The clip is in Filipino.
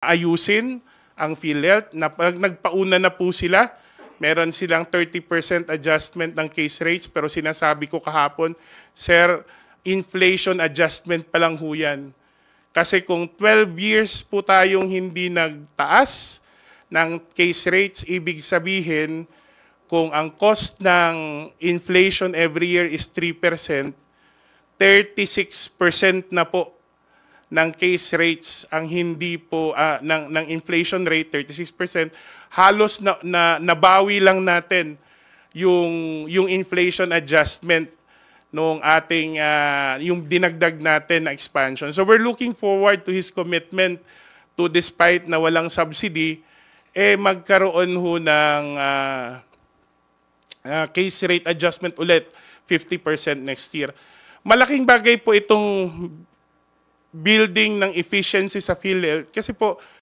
ayusin ang PhilHealth. Nagpauna na po sila. Meron silang 30% adjustment ng case rates, pero sinasabi ko kahapon, Sir, inflation adjustment pa lang ho yan. Kasi kung 12 years po tayong hindi nagtaas ng case rates, ibig sabihin, kung ang cost ng inflation every year is 3%, 36% na po ng case rates ang hindi po ng inflation rate 36%, halos nabawi lang natin yung inflation adjustment nung ating yung dinagdag natin na expansion. So we're looking forward to his commitment to, despite na walang subsidy, magkaroon ho ng case rate adjustment ulit 50% next year. Malaking bagay po itong building ng efficiency sa PhilHealth kasi po